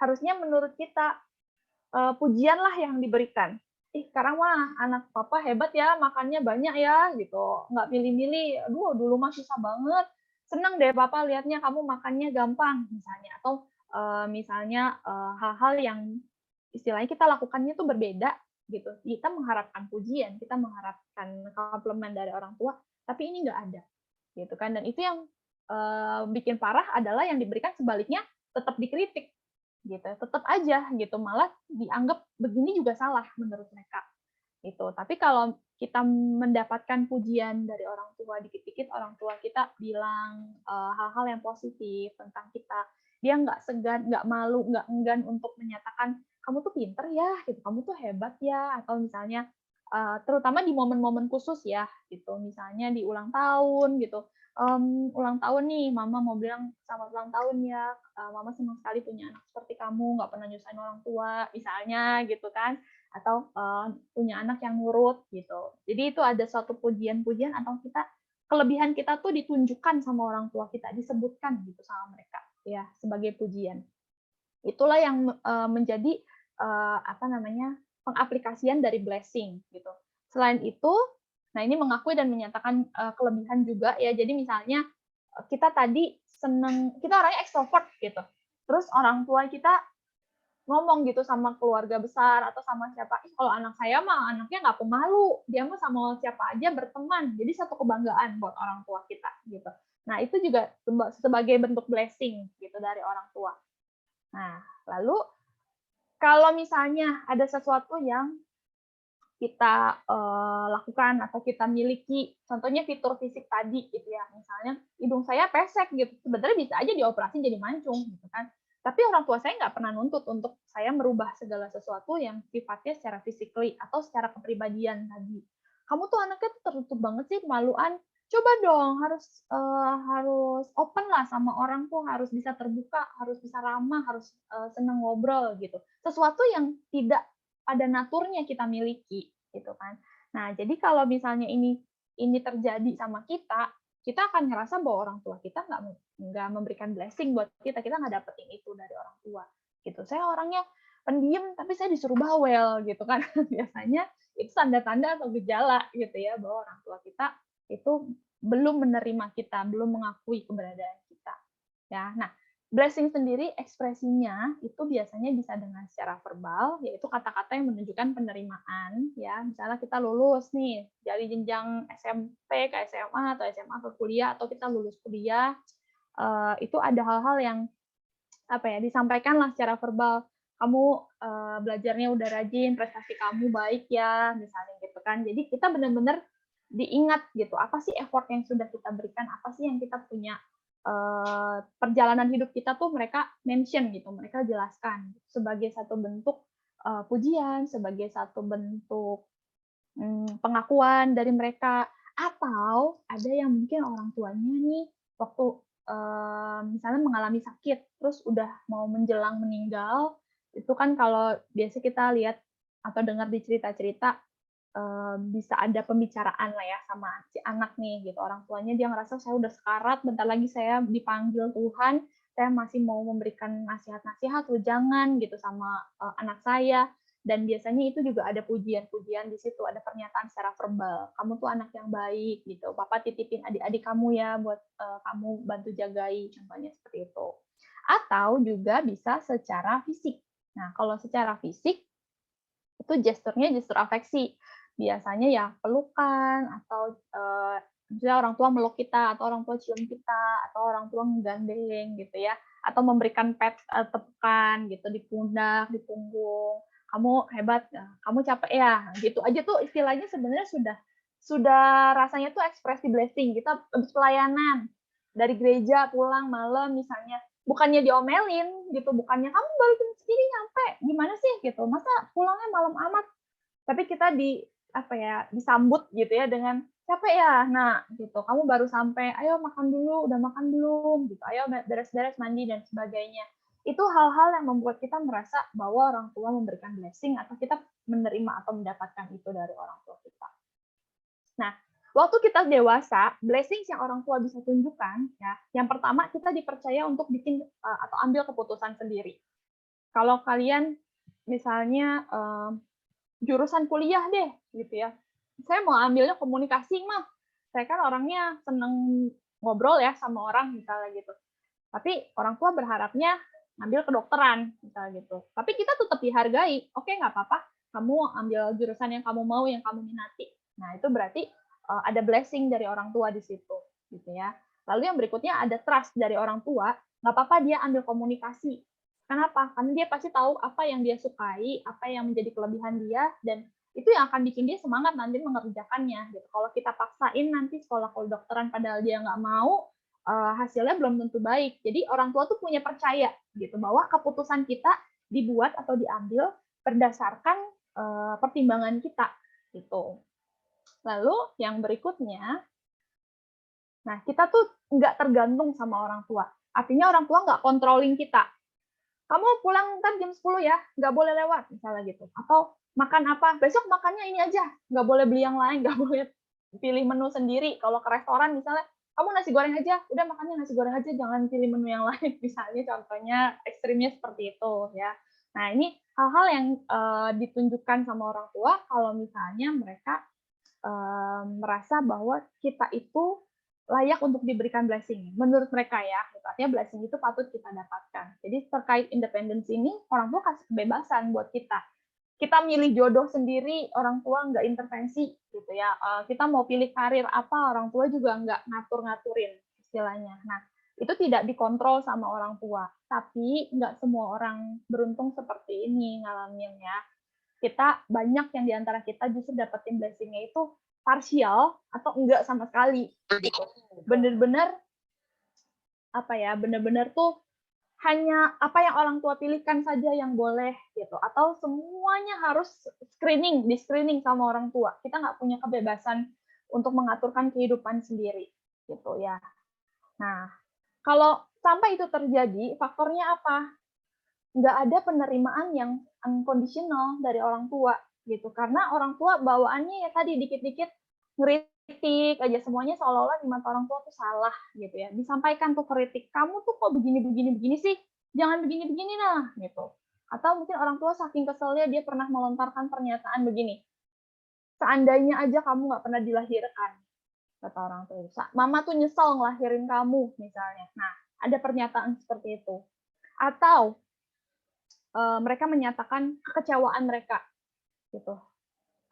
Harusnya menurut kita pujian lah yang diberikan. Sekarang mah anak papa hebat ya, makannya banyak ya gitu. Nggak milih-milih, aduh dulu mah susah banget. Seneng deh papa lihatnya kamu makannya gampang misalnya, atau misalnya hal-hal yang istilahnya kita lakukannya tuh berbeda gitu. Kita mengharapkan pujian, kita mengharapkan komplimen dari orang tua, tapi ini nggak ada gitu kan. Dan itu yang bikin parah adalah yang diberikan sebaliknya tetap dikritik gitu, tetap aja gitu, malah dianggap begini juga salah menurut mereka itu. Tapi kalau kita mendapatkan pujian dari orang tua, dikit-dikit orang tua kita bilang hal-hal yang positif tentang kita, dia nggak segan, nggak malu, nggak enggan untuk menyatakan kamu tuh pinter ya, gitu, kamu tuh hebat ya, atau misalnya terutama di momen-momen khusus ya, gitu, misalnya di ulang tahun gitu. Ulang tahun nih, mama mau bilang selamat ulang tahun ya, mama senang sekali punya anak seperti kamu, nggak pernah nyusahin orang tua, misalnya gitu kan, atau punya anak yang nurut gitu. Jadi itu ada suatu pujian-pujian atau kelebihan kita tuh ditunjukkan sama orang tua kita, disebutkan gitu sama mereka ya sebagai pujian. Itulah yang menjadi pengaplikasian dari blessing gitu. Selain itu, nah ini mengakui dan menyatakan kelebihan juga ya. Jadi misalnya kita tadi seneng, kita orangnya ekstrovert gitu. Terus orang tua kita ngomong gitu sama keluarga besar atau sama siapa, kalau anak saya mah anaknya nggak pemalu, dia mah sama siapa aja berteman. Jadi satu kebanggaan buat orang tua kita gitu. Nah itu juga sebagai bentuk blessing gitu dari orang tua. Nah lalu kalau misalnya ada sesuatu yang kita lakukan atau kita miliki, contohnya fitur fisik tadi gitu ya, misalnya hidung saya pesek gitu, sebenarnya bisa aja dioperasi jadi mancung gitu kan. Tapi orang tua saya nggak pernah nuntut untuk saya merubah segala sesuatu yang sifatnya secara physically atau secara kepribadian tadi. Kamu tuh anaknya tertutup banget sih, kemaluan. Coba dong, harus open lah sama orang tuh, harus bisa terbuka, harus bisa ramah, harus senang ngobrol gitu. Sesuatu yang tidak pada naturnya kita miliki gitu kan. Nah, jadi kalau misalnya ini terjadi sama kita akan ngerasa bahwa orang tua kita nggak memberikan blessing buat kita nggak dapetin itu dari orang tua gitu. Saya orangnya pendiam tapi saya disuruh bawel gitu kan. Biasanya itu tanda-tanda atau gejala gitu ya bahwa orang tua kita itu belum menerima kita, belum mengakui keberadaan kita. Ya, nah blessing sendiri ekspresinya itu biasanya bisa dengan secara verbal, yaitu kata-kata yang menunjukkan penerimaan. Ya, misalnya kita lulus nih dari jenjang SMP ke SMA atau SMA ke kuliah, atau kita lulus kuliah, itu ada hal-hal yang disampaikanlah secara verbal. Kamu belajarnya udah rajin, prestasi kamu baik ya, misalnya gitu kan. Jadi kita benar-benar diingat gitu, apa sih effort yang sudah kita berikan, apa sih yang kita punya perjalanan hidup kita tuh mereka mention gitu, mereka jelaskan sebagai satu bentuk pujian, sebagai satu bentuk pengakuan dari mereka. Atau ada yang mungkin orang tuanya nih waktu misalnya mengalami sakit, terus udah mau menjelang meninggal, itu kan kalau biasa kita lihat atau dengar di cerita-cerita bisa ada pembicaraan lah ya sama si anak nih gitu, orang tuanya dia ngerasa saya udah sekarat, bentar lagi saya dipanggil Tuhan, saya masih mau memberikan nasihat-nasihat atau jangan gitu sama anak saya. Dan biasanya itu juga ada pujian-pujian di situ, ada pernyataan secara verbal, kamu tuh anak yang baik gitu, papa titipin adik-adik kamu ya buat kamu bantu jagai, contohnya seperti itu. Atau juga bisa secara fisik. Nah kalau secara fisik Itu gesturnya gestur afeksi. Biasanya ya pelukan atau misalnya orang tua meluk kita atau orang tua cium kita atau orang tua menggandeng gitu ya, atau memberikan tepukan gitu di pundak, di punggung. Kamu hebat, kamu capek ya, gitu aja tuh istilahnya sebenarnya sudah rasanya tuh ekspresi blessing. Kita habis pelayanan dari gereja pulang malam misalnya, bukannya diomelin gitu, bukannya kamu baru jam segini nyampe, gimana sih gitu, masa pulangnya malam amat, tapi kita disambut gitu ya dengan capek ya, nah gitu, kamu baru sampai, ayo makan dulu, udah makan belum gitu, ayo beres-beres mandi dan sebagainya. Itu hal-hal yang membuat kita merasa bahwa orang tua memberikan blessing atau kita menerima atau mendapatkan itu dari orang tua kita. Nah, waktu kita dewasa, blessings yang orang tua bisa tunjukkan, ya, yang pertama kita dipercaya untuk bikin atau ambil keputusan sendiri. Kalau kalian misalnya jurusan kuliah deh, gitu ya, saya mau ambilnya komunikasi mah, saya kan orangnya seneng ngobrol ya sama orang misalnya gitu. Tapi orang tua berharapnya ngambil kedokteran misalnya gitu. Tapi kita tetap dihargai, oke nggak apa-apa, kamu ambil jurusan yang kamu mau, yang kamu minati. Nah itu berarti ada blessing dari orang tua di situ, gitu ya. Lalu yang berikutnya ada trust dari orang tua, nggak apa-apa dia ambil komunikasi. Kenapa? Karena dia pasti tahu apa yang dia sukai, apa yang menjadi kelebihan dia, dan itu yang akan bikin dia semangat nanti mengerjakannya. Gitu. Kalau kita paksain nanti sekolah kedokteran padahal dia nggak mau, hasilnya belum tentu baik. Jadi orang tua tuh punya percaya gitu bahwa keputusan kita dibuat atau diambil berdasarkan pertimbangan kita gitu. Lalu yang berikutnya, nah kita tuh nggak tergantung sama orang tua. Artinya orang tua nggak controlling kita. Kamu pulang ntar jam 10 ya, nggak boleh lewat misalnya gitu. Atau makan apa, besok makannya ini aja, nggak boleh beli yang lain, nggak boleh pilih menu sendiri. Kalau ke restoran misalnya, kamu nasi goreng aja, udah makannya nasi goreng aja, jangan pilih menu yang lain. Misalnya contohnya ekstrimnya seperti itu ya. Nah ini hal-hal yang ditunjukkan sama orang tua kalau misalnya mereka merasa bahwa kita itu layak untuk diberikan blessing menurut mereka ya, artinya blessing itu patut kita dapatkan. Jadi terkait independensi ini orang tua kasih kebebasan buat kita milih jodoh sendiri, orang tua nggak intervensi gitu ya. Kita mau pilih karir apa, orang tua juga nggak ngatur-ngaturin istilahnya. Nah itu tidak dikontrol sama orang tua, tapi nggak semua orang beruntung seperti ini ngalamin ya. Kita banyak yang diantara kita justru dapetin blessing-nya itu parsial atau enggak sama sekali gitu. Bener-bener bener-bener tuh hanya apa yang orang tua pilihkan saja yang boleh gitu, atau semuanya harus di screening sama orang tua. Kita nggak punya kebebasan untuk mengaturkan kehidupan sendiri gitu ya. Nah kalau sampai itu terjadi, faktornya apa? Nggak ada penerimaan yang unconditional dari orang tua gitu, karena orang tua bawaannya ya tadi dikit-dikit ngeritik aja, semuanya seolah-olah di mata orang tua tuh salah gitu ya, disampaikan tuh kritik, kamu tuh kok begini sih, jangan begini nah gitu. Atau mungkin orang tua saking keselnya dia pernah melontarkan pernyataan begini, seandainya aja kamu nggak pernah dilahirkan, kata orang tua, mama tuh nyesel ngelahirin kamu misalnya. Nah ada pernyataan seperti itu. Atau mereka menyatakan kekecewaan mereka gitu.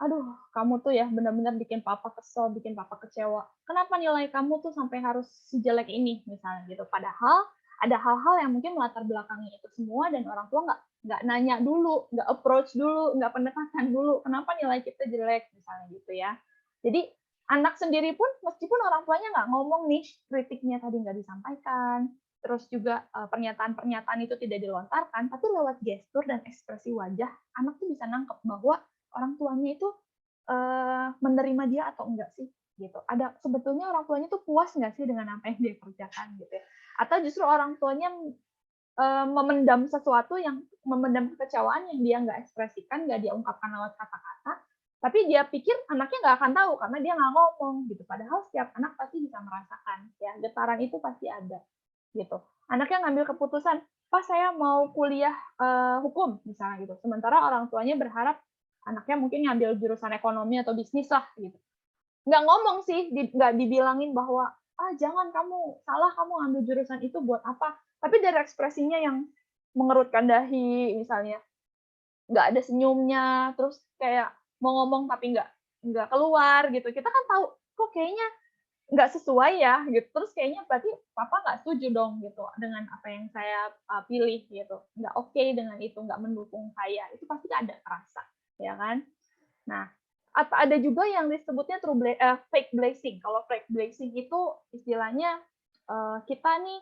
Aduh, kamu tuh ya benar-benar bikin papa kesel, bikin papa kecewa. Kenapa nilai kamu tuh sampai harus sejelek ini misalnya gitu. Padahal ada hal-hal yang mungkin melatar belakangnya itu semua dan orang tua nggak nanya dulu, nggak approach dulu, nggak pendekatan dulu. Kenapa nilai kita jelek misalnya gitu ya. Jadi anak sendiri pun meskipun orang tuanya nggak ngomong nih, kritiknya tadi nggak disampaikan, terus juga pernyataan-pernyataan itu tidak dilontarkan, tapi lewat gestur dan ekspresi wajah, anak tuh bisa nangkep bahwa orang tuanya itu menerima dia atau enggak sih, gitu. Ada sebetulnya orang tuanya tuh puas nggak sih dengan apa yang dia kerjakan, gitu ya. Atau justru orang tuanya memendam sesuatu memendam kekecewaan yang dia nggak ekspresikan, nggak dia ungkapkan lewat kata-kata, tapi dia pikir anaknya nggak akan tahu karena dia nggak ngomong, gitu. Padahal setiap anak pasti bisa merasakan, ya getaran itu pasti ada. Gitu. Anaknya ngambil keputusan, pas saya mau kuliah hukum misalnya gitu. Sementara orang tuanya berharap anaknya mungkin ngambil jurusan ekonomi atau bisnis lah gitu. Nggak ngomong sih, nggak dibilangin bahwa jangan kamu salah, kamu ambil jurusan itu buat apa. Tapi dari ekspresinya yang mengerutkan dahi misalnya, nggak ada senyumnya, terus kayak mau ngomong tapi nggak keluar gitu. Kita kan tahu kok kayaknya nggak sesuai ya gitu. Terus kayaknya berarti papa nggak setuju dong gitu dengan apa yang saya pilih gitu. Nggak oke dengan itu, nggak mendukung saya. Itu pasti ada rasa, ya kan? Nah, ada juga yang disebutnya fake blessing. Kalau fake blessing itu istilahnya kita nih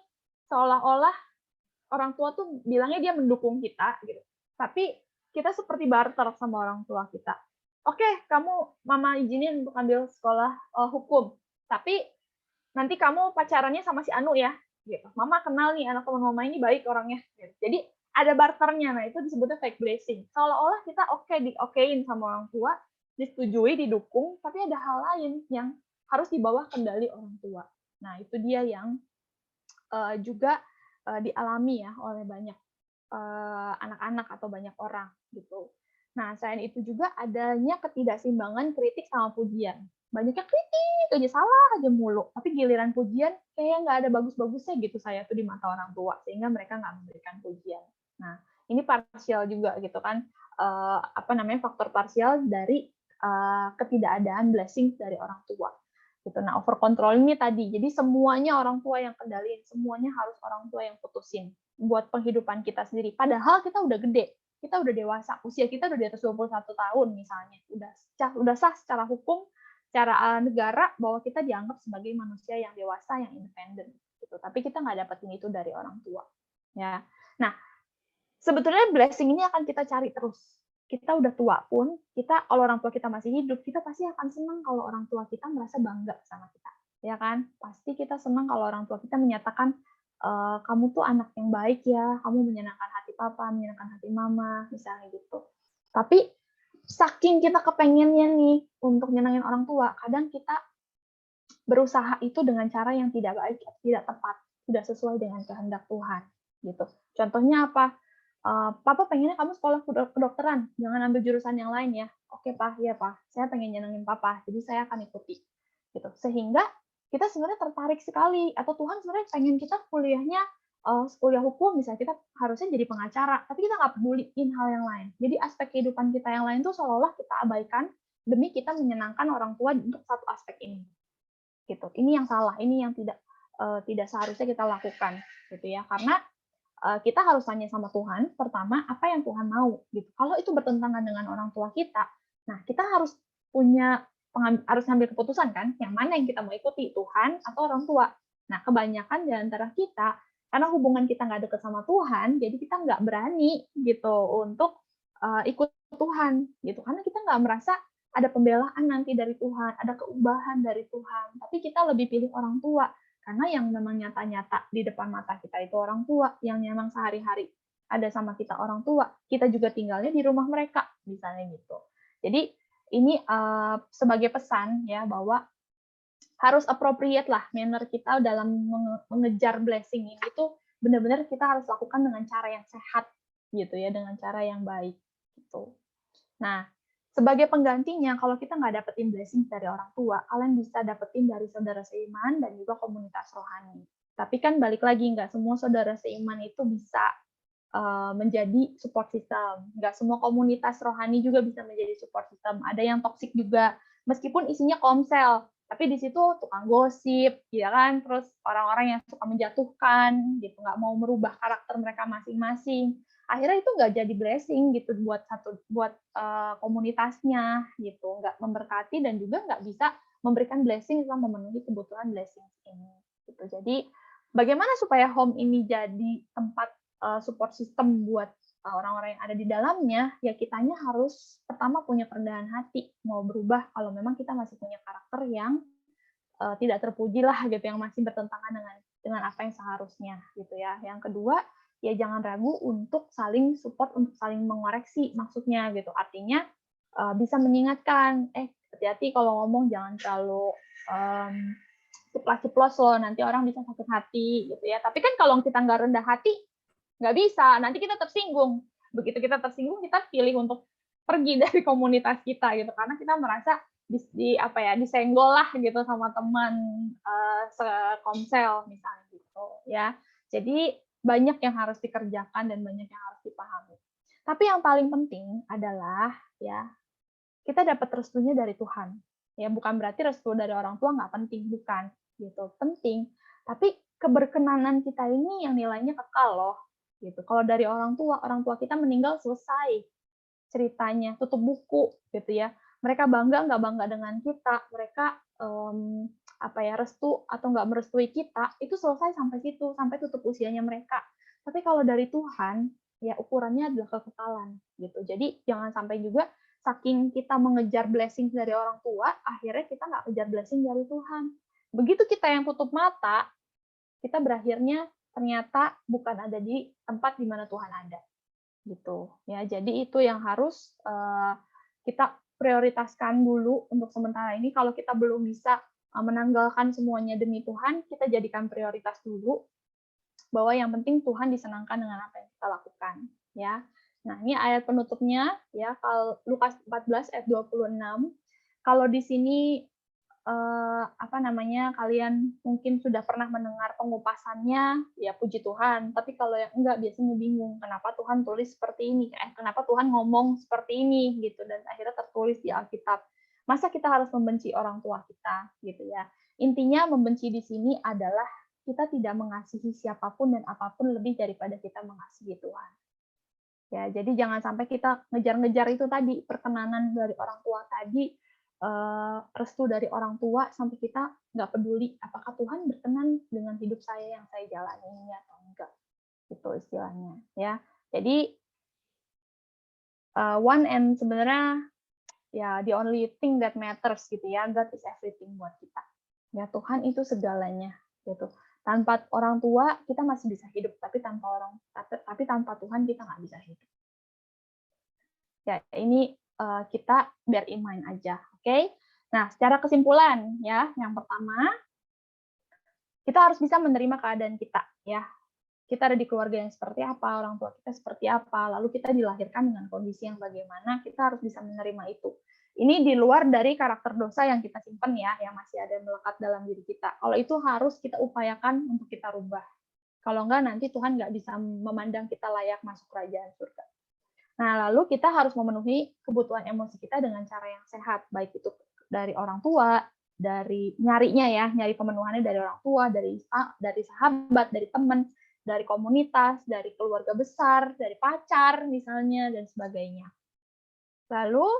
seolah-olah orang tua tuh bilangnya dia mendukung kita gitu. Tapi kita seperti barter sama orang tua kita. Oke, kamu mama izinin untuk ambil sekolah hukum. Tapi nanti kamu pacarannya sama si Anu ya. Gitu. Mama kenal nih anak teman mama ini baik orangnya. Gitu. Jadi ada barternya. Nah, itu disebutnya fake blessing. Seolah-olah kita diokein sama orang tua, disetujui, didukung, tapi ada hal lain yang harus di bawah kendali orang tua. Nah, itu dia yang juga dialami ya oleh banyak anak-anak atau banyak orang gitu. Nah, selain itu juga adanya ketidakseimbangan kritik sama pujian. Banyaknya kritik aja, salah aja mulu. Tapi giliran pujian kayak nggak ada bagus-bagusnya gitu saya tuh di mata orang tua, sehingga mereka nggak memberikan pujian. Nah, ini parsial juga gitu kan, faktor parsial dari ketidakadaan blessing dari orang tua. Gitu. Nah, over control ini tadi, jadi semuanya orang tua yang kendaliin, semuanya harus orang tua yang putusin buat penghidupan kita sendiri. Padahal kita udah gede, kita udah dewasa, usia kita udah di atas 21 tahun misalnya, udah sah secara hukum, secara negara bahwa kita dianggap sebagai manusia yang dewasa, yang independen. Gitu. Tapi kita nggak dapetin itu dari orang tua. Ya. Nah, sebetulnya blessing ini akan kita cari terus. Kita udah tua pun, kalau orang tua kita masih hidup, kita pasti akan senang kalau orang tua kita merasa bangga sama kita, ya kan? Pasti kita senang kalau orang tua kita menyatakan, kamu tuh anak yang baik ya, kamu menyenangkan hati papa, menyenangkan hati mama, misalnya gitu. Tapi saking kita kepengennya nih untuk nyenangin orang tua, kadang kita berusaha itu dengan cara yang tidak baik, tidak tepat, tidak sesuai dengan kehendak Tuhan, gitu. Contohnya apa? Papa pengennya kamu sekolah kedokteran, jangan ambil jurusan yang lain ya. Oke, Pak, ya, Pak. Saya pengen nyenengin Papa, jadi saya akan ikuti. Gitu. Sehingga kita sebenarnya tertarik sekali, atau Tuhan sebenarnya pengen kita kuliahnya kuliah hukum, misalnya kita harusnya jadi pengacara, tapi kita nggak peduliin hal yang lain. Jadi aspek kehidupan kita yang lain tuh seolah-olah kita abaikan demi kita menyenangkan orang tua untuk satu aspek ini. Gitu. Ini yang salah, ini yang tidak seharusnya kita lakukan, gitu ya. Karena kita harus tanya sama Tuhan, pertama, apa yang Tuhan mau? Gitu. Kalau itu bertentangan dengan orang tua kita, nah kita harus ngambil keputusan kan, yang mana yang kita mau ikuti, Tuhan atau orang tua. Nah, kebanyakan di antara kita, karena hubungan kita nggak dekat sama Tuhan, jadi kita nggak berani gitu untuk ikut Tuhan, gitu. Karena kita nggak merasa ada pembelaan nanti dari Tuhan, ada keubahan dari Tuhan, tapi kita lebih pilih orang tua. Karena yang memang nyata-nyata di depan mata kita itu orang tua, yang memang sehari-hari ada sama kita orang tua, kita juga tinggalnya di rumah mereka, misalnya gitu. Jadi ini sebagai pesan ya bahwa harus appropriate lah manner kita dalam mengejar blessing ini itu benar-benar kita harus lakukan dengan cara yang sehat gitu ya, dengan cara yang baik gitu. Nah, sebagai penggantinya, kalau kita nggak dapetin blessing dari orang tua, kalian bisa dapetin dari saudara seiman dan juga komunitas rohani. Tapi kan balik lagi, nggak semua saudara seiman itu bisa menjadi support system. Nggak semua komunitas rohani juga bisa menjadi support system. Ada yang toksik juga, meskipun isinya komsel, tapi di situ tukang gosip, ya kan? Terus orang-orang yang suka menjatuhkan, gitu, nggak mau merubah karakter mereka masing-masing. Akhirnya itu nggak jadi blessing gitu buat komunitasnya gitu, nggak memberkati dan juga nggak bisa memberikan blessing atau memenuhi kebutuhan blessing ini gitu. Jadi bagaimana supaya home ini jadi tempat support system buat orang-orang yang ada di dalamnya, ya kitanya harus pertama punya kerendahan hati, mau berubah kalau memang kita masih punya karakter yang tidak terpuji lah gitu, yang masih bertentangan dengan apa yang seharusnya gitu ya. Yang kedua, ya jangan ragu untuk saling support, untuk saling mengoreksi maksudnya gitu. Artinya bisa mengingatkan, hati-hati kalau ngomong jangan terlalu ceplas-ceplos loh, nanti orang bisa sakit hati gitu ya. Tapi kan kalau kita nggak rendah hati, nggak bisa, nanti kita tersinggung. Begitu kita tersinggung, kita pilih untuk pergi dari komunitas kita gitu, karena kita merasa disenggol lah gitu sama teman sekomsel misalnya gitu ya. Jadi banyak yang harus dikerjakan dan banyak yang harus dipahami. Tapi yang paling penting adalah ya kita dapat restunya dari Tuhan. Ya bukan berarti restu dari orang tua nggak penting, bukan gitu. Penting. Tapi keberkenanan kita ini yang nilainya kekal loh. Gitu. Kalau dari orang tua kita meninggal selesai ceritanya, tutup buku gitu ya. Mereka bangga nggak bangga dengan kita, mereka restu atau nggak merestui kita, itu selesai sampai situ, sampai tutup usianya mereka. Tapi kalau dari Tuhan, ya ukurannya adalah kekekalan gitu. Jadi jangan sampai juga saking kita mengejar blessing dari orang tua, akhirnya kita nggak kejar blessing dari Tuhan. Begitu kita yang tutup mata, kita berakhirnya ternyata bukan ada di tempat di mana Tuhan ada. Gitu ya. Jadi itu yang harus kita prioritaskan dulu untuk sementara ini. Kalau kita belum bisa menanggalkan semuanya demi Tuhan, kita jadikan prioritas dulu bahwa yang penting Tuhan disenangkan dengan apa yang kita lakukan ya. Nah, ini ayat penutupnya ya, kalau Lukas 14 ayat 26. Kalau di sini kalian mungkin sudah pernah mendengar pengupasannya, ya puji Tuhan. Tapi kalau yang enggak, biasanya bingung kenapa Tuhan tulis seperti ini, kenapa Tuhan ngomong seperti ini gitu, dan akhirnya tertulis di Alkitab. Masa kita harus membenci orang tua kita gitu ya. Intinya membenci di sini adalah kita tidak mengasihi siapapun dan apapun lebih daripada kita mengasihi Tuhan. Ya, jadi jangan sampai kita ngejar-ngejar itu tadi, perkenanan dari orang tua tadi, restu dari orang tua, sampai kita nggak peduli apakah Tuhan berkenan dengan hidup saya yang saya jalani ini atau enggak, itu istilahnya ya. Jadi one and sebenarnya ya the only thing that matters gitu ya, God is everything buat kita ya. Tuhan itu segalanya gitu. Tanpa orang tua kita masih bisa hidup, tapi tanpa Tuhan kita nggak bisa hidup ya. Ini kita bear in mind aja, oke? Nah, secara kesimpulan ya, yang pertama kita harus bisa menerima keadaan kita ya. Kita ada di keluarga yang seperti apa, orang tua kita seperti apa, lalu kita dilahirkan dengan kondisi yang bagaimana, kita harus bisa menerima itu. Ini di luar dari karakter dosa yang kita simpan ya, yang masih ada melekat dalam diri kita. Kalau itu harus kita upayakan untuk kita rubah. Kalau enggak, nanti Tuhan nggak bisa memandang kita layak masuk kerajaan surga. Nah, lalu kita harus memenuhi kebutuhan emosi kita dengan cara yang sehat, baik itu dari orang tua, dari nyari pemenuhannya dari orang tua, dari sahabat, dari teman, dari komunitas, dari keluarga besar, dari pacar misalnya, dan sebagainya. Lalu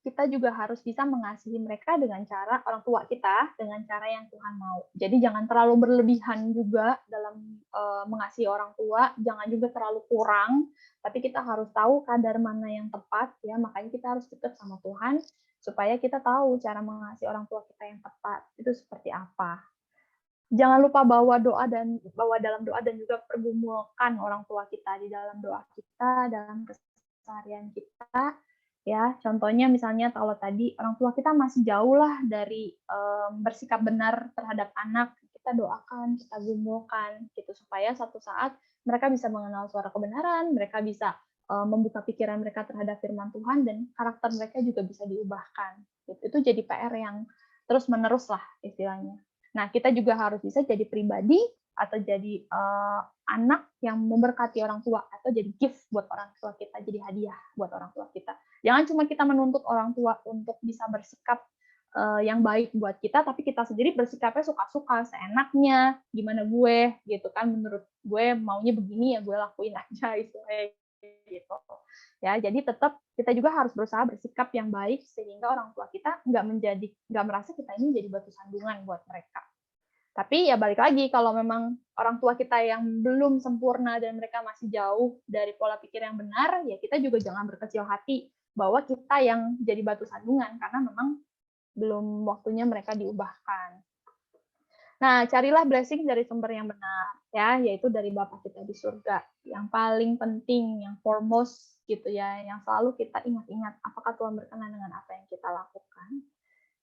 kita juga harus bisa mengasihi mereka dengan cara orang tua kita, dengan cara yang Tuhan mau. Jadi jangan terlalu berlebihan juga dalam mengasihi orang tua, jangan juga terlalu kurang, tapi kita harus tahu kadar mana yang tepat ya. Makanya kita harus dekat sama Tuhan supaya kita tahu cara mengasihi orang tua kita yang tepat itu seperti apa. Jangan lupa bawa dalam doa dan juga pergumulkan orang tua kita di dalam doa kita, dalam keseharian kita. Ya, contohnya misalnya kalau tadi orang tua kita masih jauh lah dari bersikap benar terhadap anak, kita doakan, kita gumulkan gitu supaya suatu saat mereka bisa mengenal suara kebenaran, mereka bisa membuka pikiran mereka terhadap firman Tuhan, dan karakter mereka juga bisa diubahkan. Gitu. Itu jadi PR yang terus-menerus lah istilahnya. Nah, kita juga harus bisa jadi pribadi atau jadi anak yang memberkati orang tua, atau jadi gift buat orang tua kita, jadi hadiah buat orang tua kita. Jangan cuma kita menuntut orang tua untuk bisa bersikap yang baik buat kita, tapi kita sendiri bersikapnya suka-suka, seenaknya, gimana gue, gitu kan, menurut gue maunya begini ya gue lakuin aja, istilahnya gitu. Ya, jadi tetap kita juga harus berusaha bersikap yang baik sehingga orang tua kita nggak merasa kita ini jadi batu sandungan buat mereka. Tapi ya balik lagi, kalau memang orang tua kita yang belum sempurna dan mereka masih jauh dari pola pikir yang benar, ya kita juga jangan berkecil hati bahwa kita yang jadi batu sandungan, karena memang belum waktunya mereka diubahkan. Nah, carilah blessing dari sumber yang benar, ya, yaitu dari Bapa kita di surga. Yang paling penting, yang foremost gitu ya, yang selalu kita ingat-ingat, apakah Tuhan berkenan dengan apa yang kita lakukan,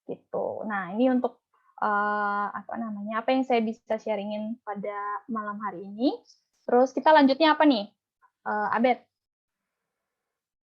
gitu. Nah, ini untuk apa yang saya bisa sharingin pada malam hari ini. Terus kita lanjutnya apa nih, Abed?